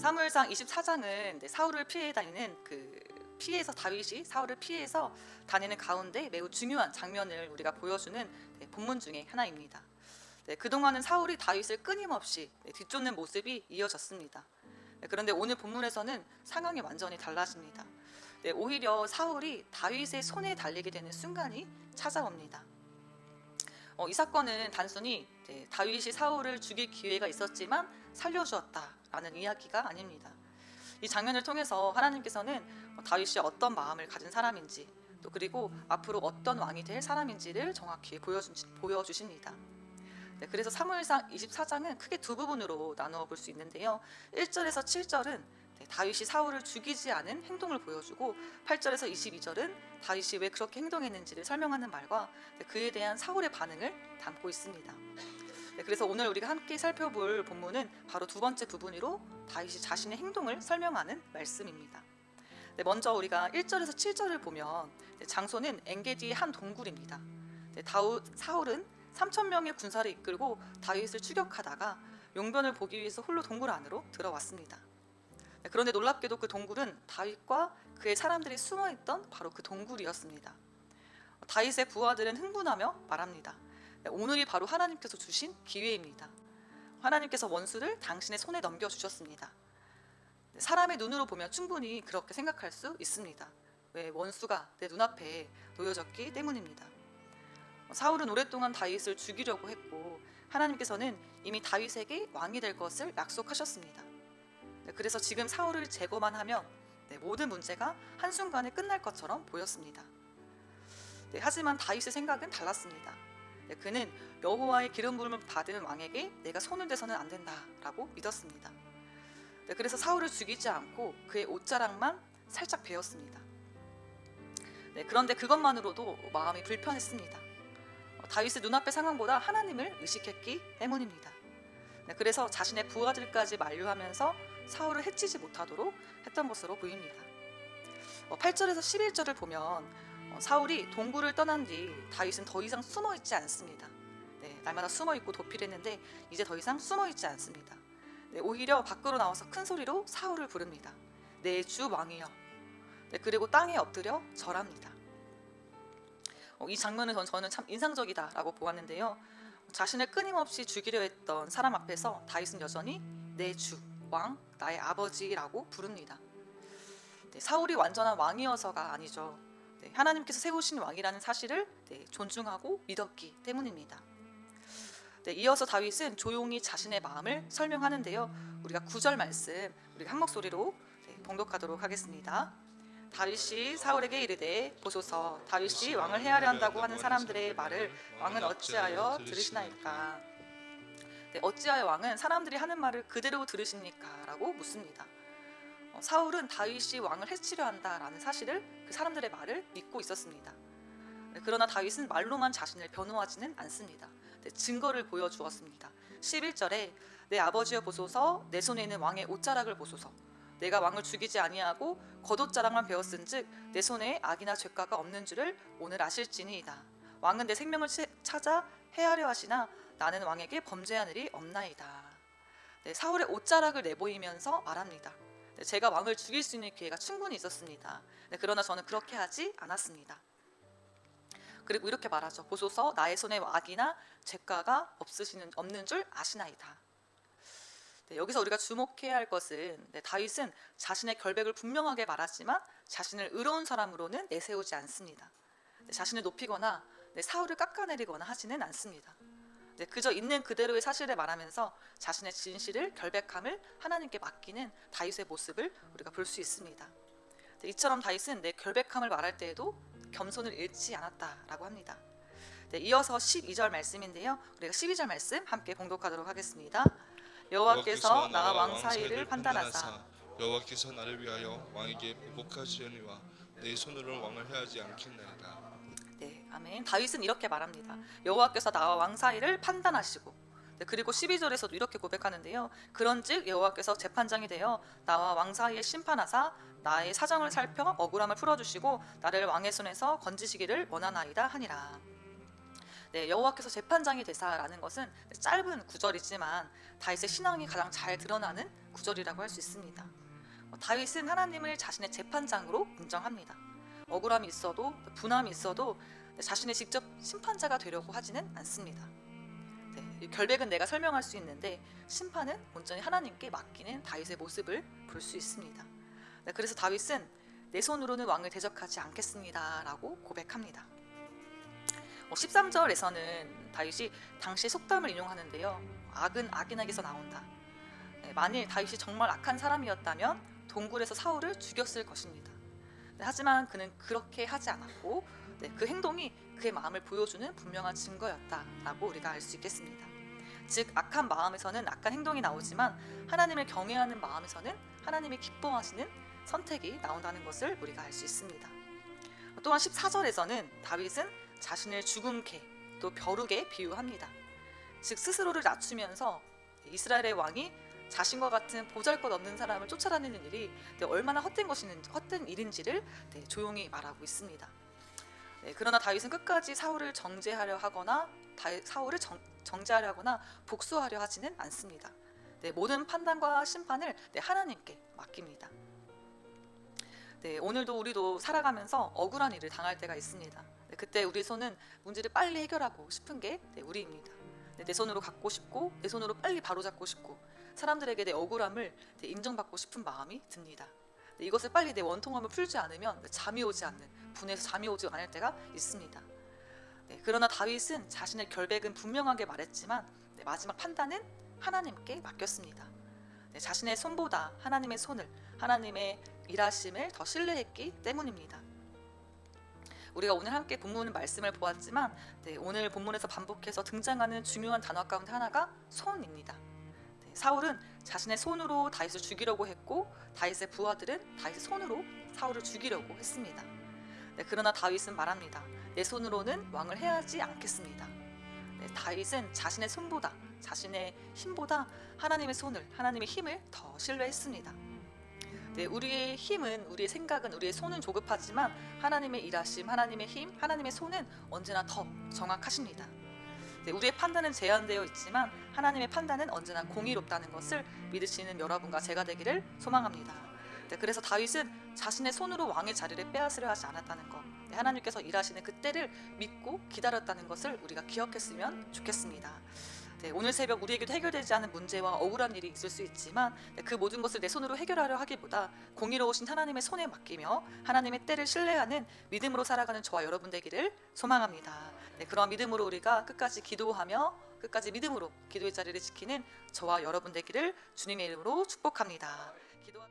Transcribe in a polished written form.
사무엘상 24장은 사울을 피해 다니는 피해서 다윗이 사울을 피해서 다니는 가운데 매우 중요한 장면을 우리가 보여주는 본문 중에 하나입니다. 그동안은 사울이 다윗을 끊임없이 뒤쫓는 모습이 이어졌습니다. 그런데 오늘 본문에서는 상황이 완전히 달라집니다. 오히려 사울이 다윗의 손에 달리게 되는 순간이 찾아옵니다. 이 사건은 단순히 다윗이 사울을 죽일 기회가 있었지만 살려주었다라는 이야기가 아닙니다. 이 장면을 통해서 하나님께서는 다윗이 어떤 마음을 가진 사람인지, 또 그리고 앞으로 어떤 왕이 될 사람인지를 정확히 보여주십니다. 그래서 사무엘상 24장은 크게 두 부분으로 나누어 볼 수 있는데요. 1절에서 7절은 다윗이 사울을 죽이지 않은 행동을 보여주고, 8절에서 22절은 다윗이 왜 그렇게 행동했는지를 설명하는 말과 그에 대한 사울의 반응을 담고 있습니다. 그래서 오늘 우리가 함께 살펴볼 본문은 바로 두 번째 부분으로 다윗이 자신의 행동을 설명하는 말씀입니다. 먼저 우리가 1절에서 7절을 보면 장소는 엔게디의 한 동굴입니다. 사울은 3,000명의 군사를 이끌고 다윗을 추격하다가 용변을 보기 위해서 홀로 동굴 안으로 들어왔습니다. 그런데 놀랍게도 그 동굴은 다윗과 그의 사람들이 숨어있던 바로 그 동굴이었습니다. 다윗의 부하들은 흥분하며 말합니다. 오늘이 바로 하나님께서 주신 기회입니다. 하나님께서 원수를 당신의 손에 넘겨주셨습니다. 사람의 눈으로 보면 충분히 그렇게 생각할 수 있습니다. 왜? 원수가 내 눈앞에 놓여졌기 때문입니다. 사울은 오랫동안 다윗을 죽이려고 했고, 하나님께서는 이미 다윗에게 왕이 될 것을 약속하셨습니다. 그래서 지금 사울을 제거만 하면 모든 문제가 한순간에 끝날 것처럼 보였습니다. 하지만 다윗의 생각은 달랐습니다. 그는 여호와의 기름 부음을 받은 왕에게 내가 손을 대서는 안 된다라고 믿었습니다. 그래서 사울을 죽이지 않고 그의 옷자락만 살짝 베었습니다. 그런데 그것만으로도 마음이 불편했습니다. 다윗의 눈앞의 상황보다 하나님을 의식했기 때문입니다. 그래서 자신의 부하들까지 만류하면서 사울을 해치지 못하도록 했던 것으로 보입니다. 8절에서 11절을 보면 사울이 동굴을 떠난 뒤 다윗은 더 이상 숨어있지 않습니다. 날마다 숨어있고 도피를 했는데 이제 더 이상 숨어있지 않습니다. 오히려 밖으로 나와서 큰 소리로 사울을 부릅니다. 내 주 왕이여. 그리고 땅에 엎드려 절합니다. 이 장면은 저는 참 인상적이다라고 보았는데요. 자신을 끊임없이 죽이려 했던 사람 앞에서 다윗은 여전히 내 주, 왕, 나의 아버지라고 부릅니다. 사울이 완전한 왕이어서가 아니죠. 하나님께서 세우신 왕이라는 사실을 존중하고 믿었기 때문입니다. 이어서 다윗은 조용히 자신의 마음을 설명하는데요. 우리가 9절 말씀 우리가 한 목소리로 봉독하도록 하겠습니다. 다윗이 사울에게 이르되 보소서, 다윗이 왕을 해하려 한다고 하는 사람들의 말을 왕은 어찌하여 들으시나이까? 어찌하여 왕은 사람들이 하는 말을 그대로 들으십니까? 라고 묻습니다. 사울은 다윗이 왕을 해치려 한다라는 사실을 그 사람들의 말을 믿고 있었습니다. 그러나 다윗은 말로만 자신을 변호하지는 않습니다. 증거를 보여주었습니다. 11절에 내 아버지여 보소서, 내 손에 있는 왕의 옷자락을 보소서. 내가 왕을 죽이지 아니하고 겉옷자락만 베었은즉 내 손에 악이나 죄가가 없는 줄을 오늘 아실지니이다. 왕은 내 생명을 찾아 해하려 하시나 나는 왕에게 범죄한 일이 없나이다. 사울의 옷자락을 내보이면서 말합니다. 제가 왕을 죽일 수 있는 기회가 충분히 있었습니다. 그러나 저는 그렇게 하지 않았습니다. 그리고 이렇게 말하죠. 보소서, 나의 손에 악이나 죄가가 없는 줄 아시나이다. 여기서 우리가 주목해야 할 것은 다윗은 자신의 결백을 분명하게 말하지만 자신을 의로운 사람으로는 내세우지 않습니다. 자신을 높이거나 사울을 깎아내리거나 하지는 않습니다. 그저 있는 그대로의 사실을 말하면서 자신의 진실을, 결백함을 하나님께 맡기는 다윗의 모습을 우리가 볼 수 있습니다. 이처럼 다윗은 내 결백함을 말할 때에도 겸손을 잃지 않았다라고 합니다. 이어서 12절 말씀인데요. 우리가 12절 말씀 함께 봉독하도록 하겠습니다. 여호와께서 나와 왕 사이를 판단하사 여호와께서 나를 위하여 왕에게 보복하시려니와 내 손으로 왕을 해하지 않겠나이다. 네, 아멘. 다윗은 이렇게 말합니다. 여호와께서 나와 왕 사이를 판단하시고, 그리고 12절에서도 이렇게 고백하는데요. 그런즉 여호와께서 재판장이 되어 나와 왕 사이에 심판하사 나의 사정을 살펴 억울함을 풀어주시고 나를 왕의 손에서 건지시기를 원하나이다 하니라. 네, 여호와께서 재판장이 되사라는 것은 짧은 구절이지만 다윗의 신앙이 가장 잘 드러나는 구절이라고 할 수 있습니다. 다윗은 하나님을 자신의 재판장으로 인정합니다. 억울함이 있어도 분함이 있어도 자신이 직접 심판자가 되려고 하지는 않습니다. 네, 이 결백은 내가 설명할 수 있는데 심판은 온전히 하나님께 맡기는 다윗의 모습을 볼 수 있습니다. 네, 그래서 다윗은 내 손으로는 왕을 대적하지 않겠습니다 라고 고백합니다. 13절에서는 다윗이 당시 속담을 인용하는데요. 악은 악인에게서 나온다. 네, 만일 다윗이 정말 악한 사람이었다면 동굴에서 사울을 죽였을 것입니다. 네, 하지만 그는 그렇게 하지 않았고 그 행동이 그의 마음을 보여주는 분명한 증거였다라고 우리가 알 수 있겠습니다. 즉 악한 마음에서는 악한 행동이 나오지만 하나님을 경외하는 마음에서는 하나님이 기뻐하시는 선택이 나온다는 것을 우리가 알 수 있습니다. 또한 14절에서는 다윗은 자신을 죽은 개, 또 벼룩에 비유합니다. 즉 스스로를 낮추면서 이스라엘의 왕이 자신과 같은 보잘것없는 사람을 쫓아다니는 일이 얼마나 헛된 일인지를 조용히 말하고 있습니다. 그러나 다윗은 끝까지 사울을 정죄하려 하거나 복수하려 하지는 않습니다. 모든 판단과 심판을 하나님께 맡깁니다. 오늘도 우리도 살아가면서 억울한 일을 당할 때가 있습니다. 그때 우리 손은 문제를 빨리 해결하고 싶은 게 우리입니다. 내 손으로 갖고 싶고 내 손으로 빨리 바로잡고 싶고 사람들에게 내 억울함을 인정받고 싶은 마음이 듭니다. 이것을 빨리 내 원통함을 풀지 않으면 잠이 오지 않는, 분해서 잠이 오지 않을 때가 있습니다. 그러나 다윗은 자신의 결백은 분명하게 말했지만 마지막 판단은 하나님께 맡겼습니다. 자신의 손보다 하나님의 손을, 하나님의 일하심을 더 신뢰했기 때문입니다. 우리가 오늘 함께 본문 말씀을 보았지만 오늘 본문에서 반복해서 등장하는 중요한 단어 가운데 하나가 손입니다. 사울은 자신의 손으로 다윗을 죽이려고 했고 다윗의 부하들은 다윗의 손으로 사울을 죽이려고 했습니다. 그러나 다윗은 말합니다. 내 손으로는 왕을 해하지 않겠습니다. 다윗은 자신의 손보다, 자신의 힘보다 하나님의 손을, 하나님의 힘을 더 신뢰했습니다. 우리의 힘은, 우리의 생각은, 우리의 손은 조급하지만 하나님의 일하심, 하나님의 힘, 하나님의 손은 언제나 더 정확하십니다. 우리의 판단은 제한되어 있지만 하나님의 판단은 언제나 공의롭다는 것을 믿으시는 여러분과 제가 되기를 소망합니다. 그래서 다윗은 자신의 손으로 왕의 자리를 빼앗으려 하지 않았다는 것, 하나님께서 일하시는 그 때를 믿고 기다렸다는 것을 우리가 기억했으면 좋겠습니다. 오늘 새벽 우리에게도 해결되지 않은 문제와 억울한 일이 있을 수 있지만 그 모든 것을 내 손으로 해결하려 하기보다 공의로우신 하나님의 손에 맡기며 하나님의 때를 신뢰하는 믿음으로 살아가는 저와 여러분 되기를 소망합니다. 그런 믿음으로 우리가 끝까지 기도하며 끝까지 믿음으로 기도의 자리를 지키는 저와 여러분 되기를 주님의 이름으로 축복합니다. 기도